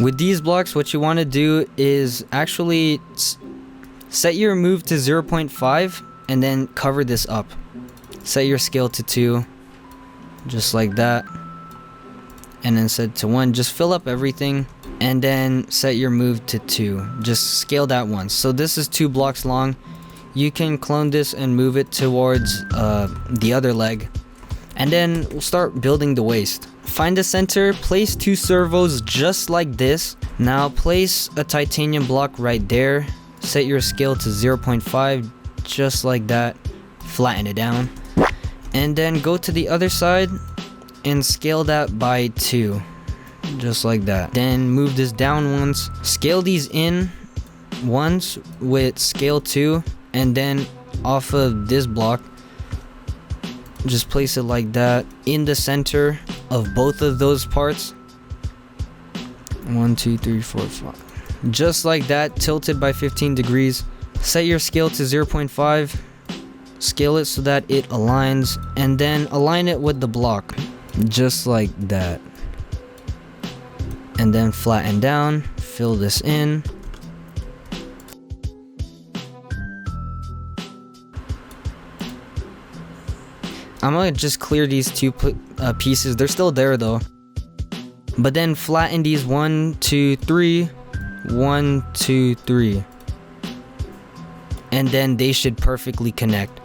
With these blocks, what you want to do is actually set your move to 0.5 and then cover this up. Set your scale to 2, just like that, and then set to 1. Just fill up everything, and then set your move to 2. Just scale that once. So this is 2 blocks long. You can clone this and move it towards the other leg, and then we'll start building the waist. Find the center, place 2 servos just like this. Now place a titanium block right there. Set your scale to 0.5, just like that. Flatten it down, and then go to the other side and scale that by 2, just like that. Then move this down once, scale these in once with scale 2, and then off of this block just place it like that in the center of both of those parts. 1 2 3 4 5, just like that, tilted by 15 degrees. Set your scale to 0.5, scale it so that it aligns, and then align it with the block, just like that, and then flatten down. Fill this in. I'm gonna just clear these 2 pieces. They're still there though. But then flatten these 1 2 3, 1 2 3, and then they should perfectly connect.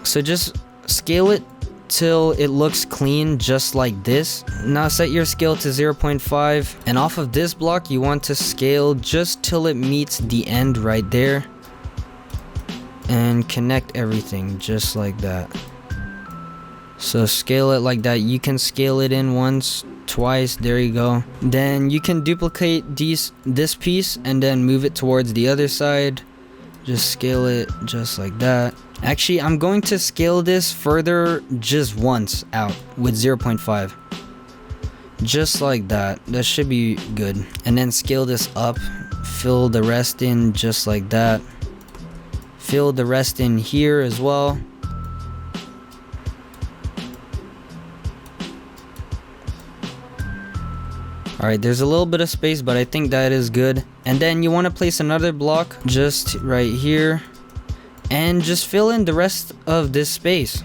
So just scale it till it looks clean, just like this. Now set your scale to 0.5, and off of this block you want to scale just till it meets the end right there, and connect everything just like that. So scale it like that. You can scale it in once, twice, there you go. Then you can duplicate this piece and then move it towards the other side. Just scale it just like that. Actually, I'm going to scale this further just once out with 0.5, just like that. That should be good. And then scale this up, fill the rest in just like that. Fill the rest in here as well. Alright, there's a little bit of space, but I think that is good. And then you want to place another block just right here, and just fill in the rest of this space.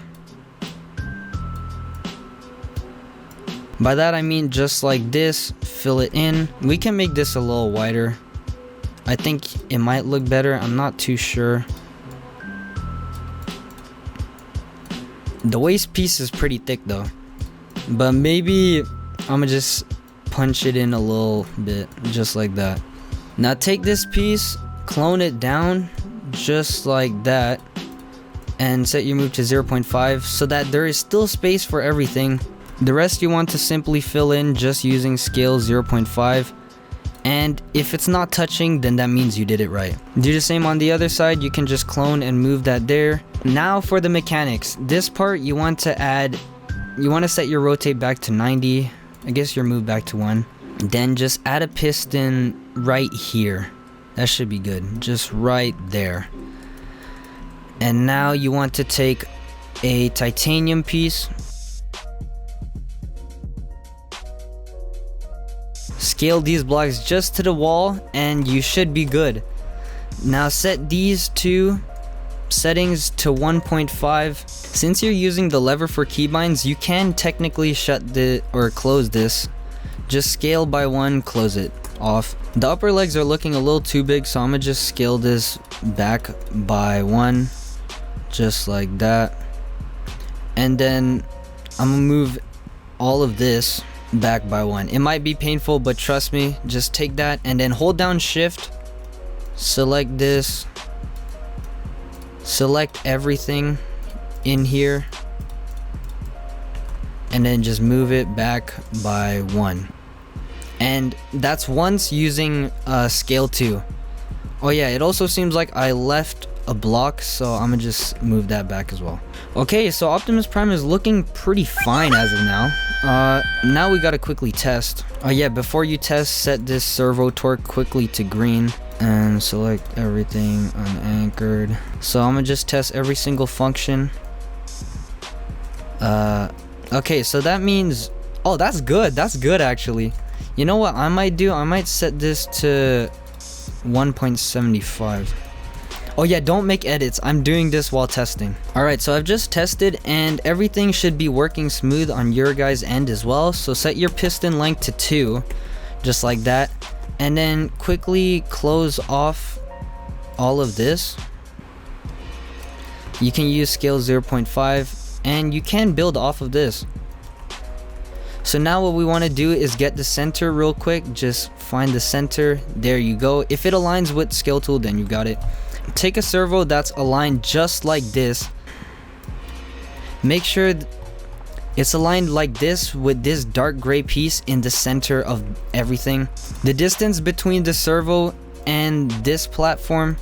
By that I mean just like this, fill it in. We can make this a little wider. I think it might look better, I'm not too sure. The waist piece is pretty thick though, but maybe I'm gonna just punch it in a little bit, just like that. Now take this piece, clone it down just like that, and set your move to 0.5 so that there is still space for everything. The rest you want to simply fill in just using scale 0.5, and if it's not touching, then that means you did it right. Do the same on the other side. You can just clone and move that there. Now for the mechanics. This part you want to set your rotate back to 90. I guess your move back to 1. Then just add a piston right here. That should be good, just right there. And now you want to take a titanium piece, scale these blocks just to the wall, and you should be good. Now set these 2 settings to 1.5. Since you're using the lever for keybinds, you can technically close this. Just scale by 1, close it off. The upper legs are looking a little too big, so I'm gonna just scale this back by 1, just like that. And then I'm gonna move all of this back by 1. It might be painful, but trust me, just take that and then hold down shift, select this, select everything in here, and then just move it back by 1. And that's once using scale 2. Oh yeah, it also seems like I left a block, so I'm gonna just move that back as well. Okay, so Optimus Prime is looking pretty fine as of now. Now we gotta quickly test. Oh yeah, before you test, set this servo torque quickly to green and select everything unanchored. So I'm gonna just test every single function. Okay, so that means, oh, that's good actually. You know what I might do? I might set this to 1.75. Oh yeah, don't make edits. I'm doing this while testing. Alright, so I've just tested and everything should be working smooth on your guys' end as well. So set your piston length to 2, just like that. And then quickly close off all of this. You can use scale 0.5 and you can build off of this. So now what we want to do is get the center real quick. Just find the center. There you go. If it aligns with scale tool, then you got it. Take a servo that's aligned just like this. Make sure it's aligned like this with this dark gray piece in the center of everything. The distance between the servo and this platform,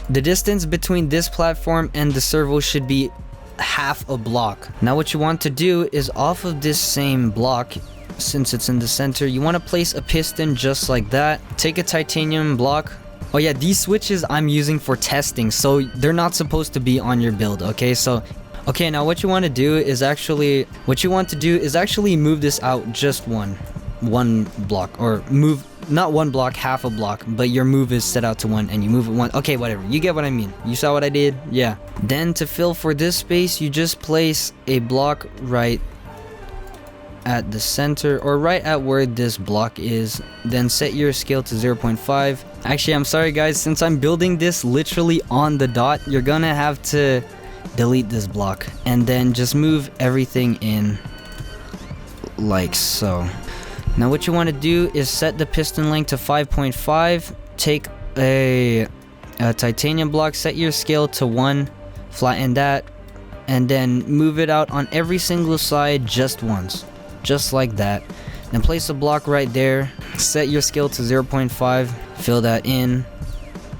the distance between this platform and the servo should be half a block. Now what you want to do is off of this same block, since it's in the center, you want to place a piston just like that. Take a titanium block. Oh yeah, these switches I'm using for testing, so they're not supposed to be on your build, okay? So, okay, now what you want to do is actually move this out just one block, or move, not one block, half a block, but your move is set out to 1 and you move it 1. Okay, whatever, you get what I mean. You saw what I did? Yeah. Then to fill for this space, you just place a block right at the center, or right at where this block is. Then set your scale to 0.5. Actually, I'm sorry guys, since I'm building this literally on the dot, you're gonna have to delete this block and then just move everything in like so. Now what you want to do is set the piston length to 5.5. Take a titanium block, set your scale to 1, flatten that, and then move it out on every single side just once, just like that. Then place a block right there, set your scale to 0.5, fill that in,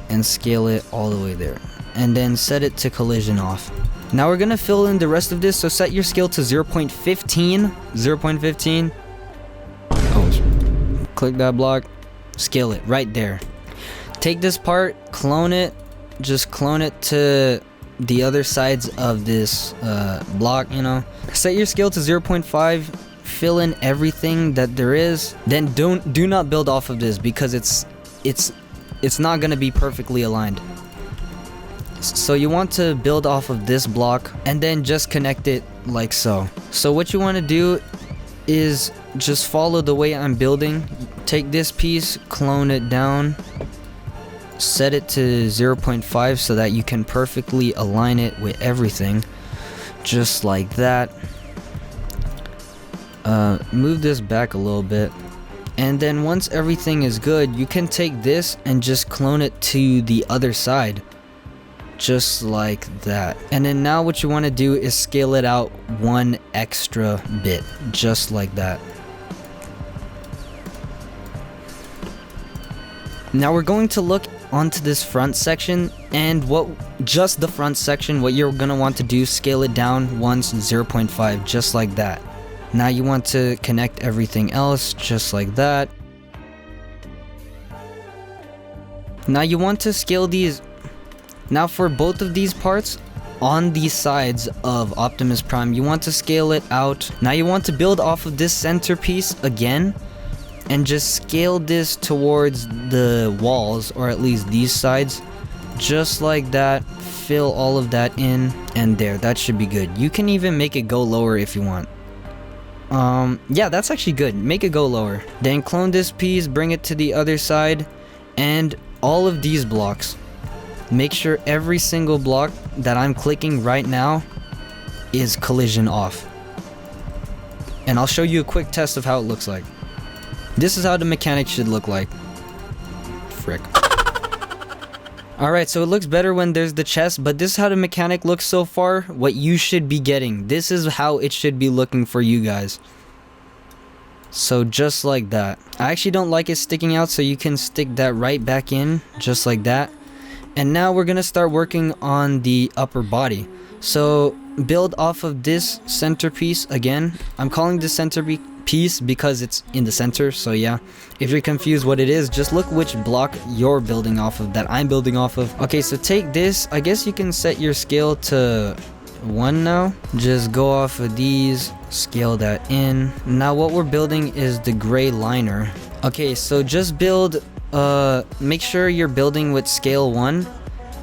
and scale it all the way there. And then set it to collision off. Now we're gonna fill in the rest of this, so set your scale to 0.15. 0.15. Oh, click that block, scale it right there. Take this part, clone it, just clone it to the other sides of this block, you know. Set your scale to 0.5. Fill in everything that there is. Then do not build off of this because it's not gonna be perfectly aligned. So you want to build off of this block and then just connect it like so. So what you want to do is just follow the way I'm building. Take this piece, clone it down, set it to 0.5 so that you can perfectly align it with everything, just like that. Move this back a little bit, and then once everything is good, you can take this and just clone it to the other side, just like that. And then now what you want to do is scale it out 1 extra bit, just like that. Now we're going to look onto this front section, and just the front section, what you're gonna want to do, scale it down once, 0.5, just like that. Now you want to connect everything else just like that. Now you want to scale these. Now for both of these parts on the sides of Optimus Prime, you want to scale it out. Now you want to build off of this centerpiece again and just scale this towards the walls, or at least these sides, just like that. Fill all of that in, and there, that should be good. You can even make it go lower if you want. Yeah, that's actually good. Make it go lower. Then clone this piece, bring it to the other side, and all of these blocks. Make sure every single block that I'm clicking right now is collision off. And I'll show you a quick test of how it looks like. This is how the mechanic should look like. Frick. Alright, so it looks better when there's the chest, but this is how the mechanic looks so far. What you should be getting. This is how it should be looking for you guys. So just like that. I actually don't like it sticking out, so you can stick that right back in, just like that. And now we're gonna start working on the upper body. So build off of this centerpiece again. I'm calling this centerpiece because it's in the center, so yeah. If you're confused what it is, just look which block you're building off of that I'm building off of. Okay, so take this. I guess you can set your scale to 1 now. Just go off of these, scale that in. Now what we're building is the gray liner. Okay, so just build, make sure you're building with scale 1,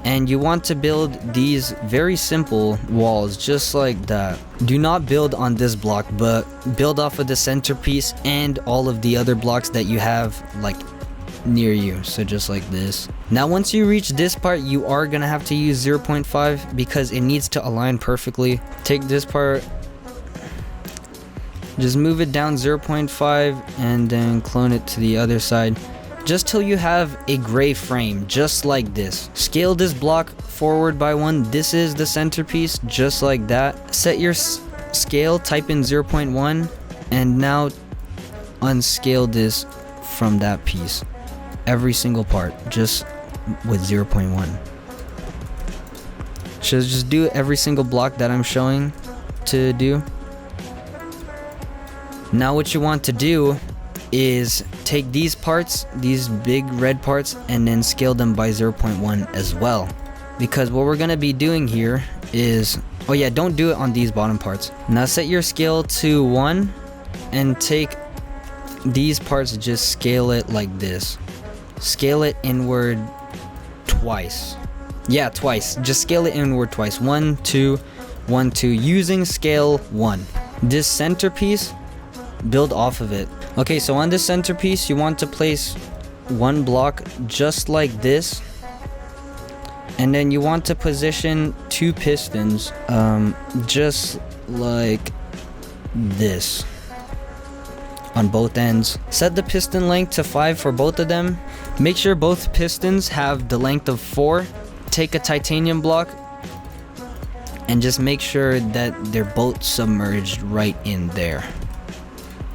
and you want to build these very simple walls just like that. Do not build on this block, but build off of the centerpiece and all of the other blocks that you have like near you. So just like this. Now once you reach this part, you are gonna have to use 0.5 because it needs to align perfectly. Take this part, just move it down 0.5 and then clone it to the other side, just till you have a gray frame just like this. Scale this block forward by 1. This is the centerpiece, just like that. Set your scale, type in 0.1, and now unscale this from that piece. Every single part, just with 0.1. So just do every single block that I'm showing to do. Now what you want to do is take these parts, these big red parts, and then scale them by 0.1 as well. Because what we're gonna be doing here is, oh yeah, don't do it on these bottom parts. Now set your scale to 1 and take these parts, just scale it like this. Scale it inward twice. Yeah, twice. Just scale it inward twice. 1, 2, 1, 2, using scale 1. This centerpiece, build off of it. Okay, so on this centerpiece, you want to place 1 block just like this, and then you want to position 2 pistons just like this on both ends. Set the piston length to 5 for both of them. Make sure both pistons have the length of 4. Take a titanium block and just make sure that they're both submerged right in there.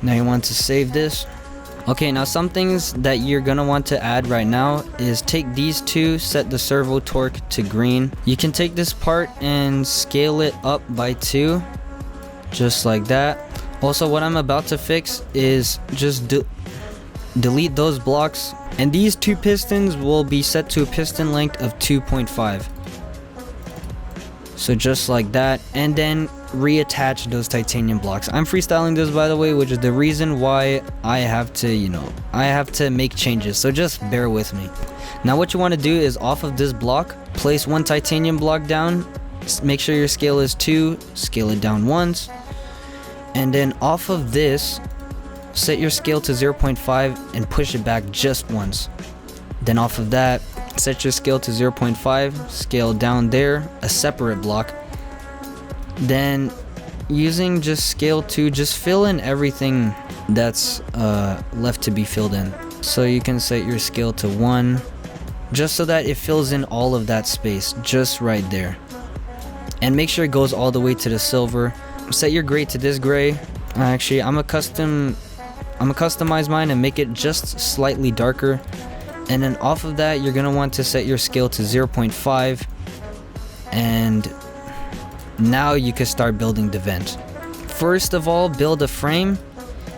Now you want to save this. Okay, now some things that you're gonna want to add right now is take these 2, set the servo torque to green. You can take this part and scale it up by 2, just like that. Also, what I'm about to fix is just delete those blocks, and these 2 pistons will be set to a piston length of 2.5. So just like that, and then reattach those titanium blocks. I'm freestyling this, by the way, which is the reason why I have to, I have to make changes, so just bear with me. Now what you want to do is off of this block, place 1 titanium block down, make sure your scale is 2, scale it down once, and then off of this, set your scale to 0.5 and push it back just once. Then off of that, set your scale to 0.5, scale down there, a separate block. Then using just scale 2, just fill in everything that's left to be filled in. So you can set your scale to 1, just so that it fills in all of that space, just right there. And make sure it goes all the way to the silver. Set your gray to this gray. Actually, I'm gonna customize mine and make it just slightly darker. And then off of that, you're gonna want to set your scale to 0.5, and now you can start building the vent. First of all, build a frame,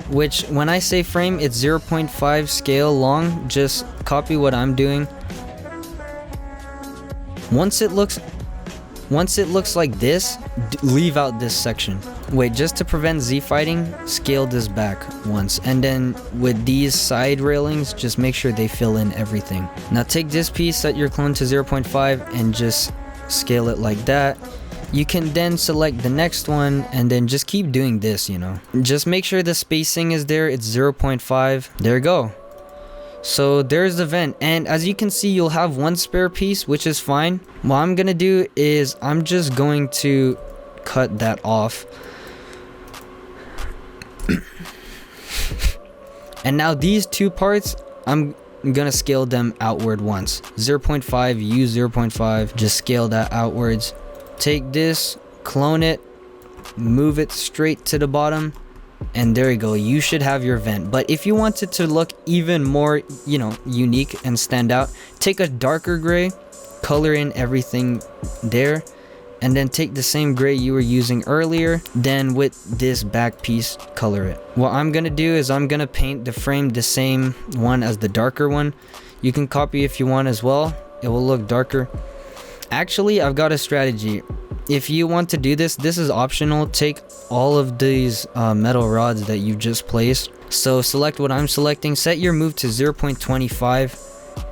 which when I say frame, it's 0.5 scale long. Just copy what I'm doing. Once it looks like this, leave out this section. Wait, just to prevent Z fighting, scale this back once, and then with these side railings, just make sure they fill in everything. Now take this piece, set your clone to 0.5, and just scale it like that. You can then select the next one and then just keep doing this, Just make sure the spacing is there, it's 0.5. There you go. So there's the vent, and as you can see, you'll have 1 spare piece, which is fine. What I'm gonna do is I'm just going to cut that off. And now these 2 parts, I'm gonna scale them outward once. 0.5, use 0.5, just scale that outwards. Take this, clone it, move it straight to the bottom, and there you go. You should have your vent. But if you want it to look even more, unique and stand out, take a darker gray, color in everything there, and then take the same gray you were using earlier, then with this back piece, color it. What I'm gonna do is I'm gonna paint the frame the same one as the darker one. You can copy if you want as well, it will look darker. Actually, I've got a strategy. if you want to do this, this is optional. Take all of these metal rods that you just placed. So select what I'm selecting, set your move to 0.25,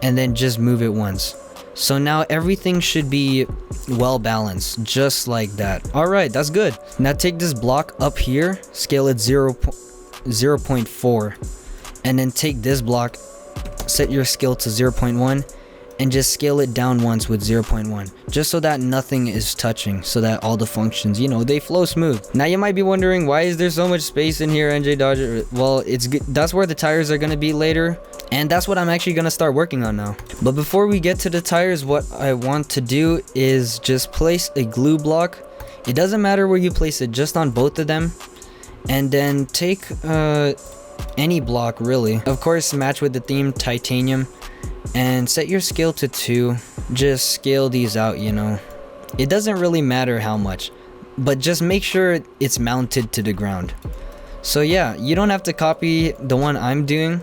and then just move it once. So now everything should be well balanced, just like that. Alright, that's good. Now take this block up here, scale it 0.4, and then take this block, set your scale to 0.1, and just scale it down once with 0.1, just so that nothing is touching, so that all the functions, you know, they flow smooth. Now you might be wondering, why is there so much space in here, NJDoger? Well, it's good. That's where the tires are gonna be later, and that's what I'm actually gonna start working on now. But before we get to the tires, what I want to do is just place a glue block. It doesn't matter where you place it, just on both of them, and then take any block really. Of course, match with the theme, titanium, and set your scale to 2. Just scale these out, you know. It doesn't really matter how much, but just make sure it's mounted to the ground. So yeah, you don't have to copy the one I'm doing,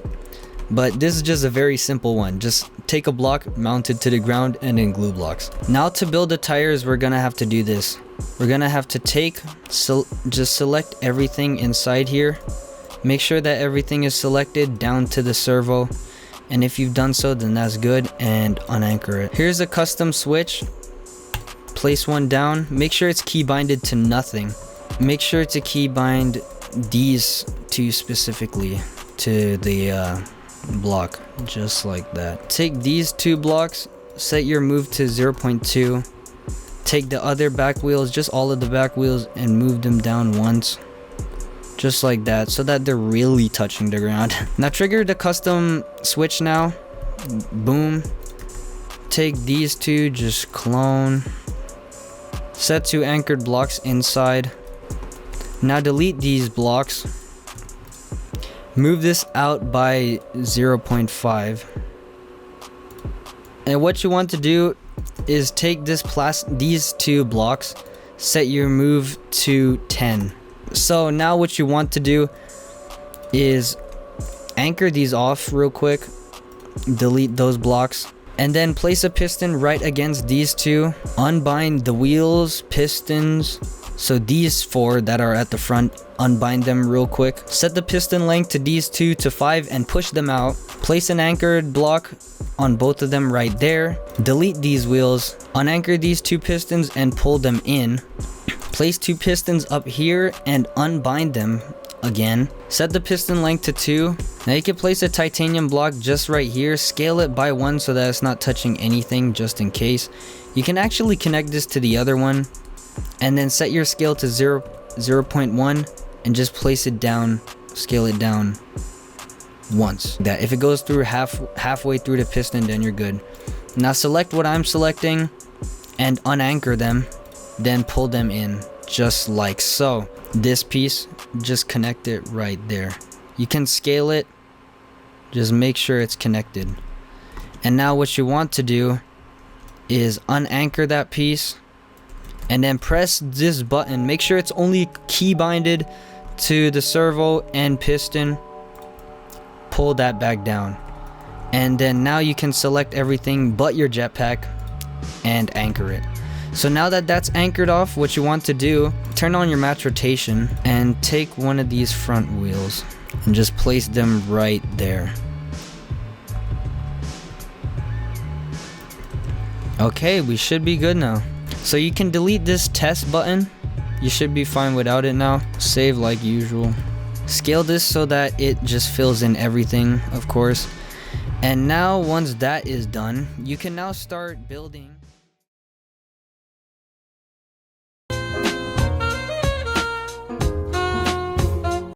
but this is just a very simple one. Just take a block, mount it to the ground, and then glue blocks. Now to build the tires, we're gonna have to do this. We're gonna have to just select everything inside here. Make sure that everything is selected down to the servo. And if you've done so, then that's good, and unanchor it. Here's a custom switch. Place one down. Make sure it's key binded to nothing. Make sure to key bind these two specifically to the block, just like that. Take these two blocks, set your move to 0.2. Take the other back wheels, just all of the back wheels, and move them down once. Just like that, so that they're really touching the ground. Now trigger the custom switch now. Boom. Take these two, just clone. Set two anchored blocks inside. Now delete these blocks. Move this out by 0.5. And what you want to do is take these two blocks, set your move to 10. So now what you want to do is anchor these off real quick, delete those blocks, and then place a piston right against these two. Unbind the wheels, pistons, so these 4 that are at the front, unbind them real quick. Set the piston length to these 2 to 5 and push them out. Place an anchored block on both of them right there. Delete these wheels, unanchor these 2 pistons and pull them in. Place 2 pistons up here and unbind them again. Set the piston length to 2. Now you can place a titanium block just right here. Scale it by 1 so that it's not touching anything, just in case. You can actually connect this to the other one, and then set your scale to 0.1 and just place it down, scale it down once. That if it goes through halfway through the piston, then you're good. Now select what I'm selecting and unanchor them. Then pull them in, just like so. This piece, just connect it right there. You can scale it, just make sure it's connected. And now what you want to do is unanchor that piece, and then press this button. Make sure it's only key binded to the servo and piston. Pull that back down, and then now you can select everything but your jetpack and anchor it. So now that that's anchored off, what you want to do, turn on your match rotation and take one of these front wheels and just place them right there. Okay, we should be good now. So you can delete this test button. You should be fine without it now. Save like usual. Scale this so that it just fills in everything, of course. And now once that is done, you can now start building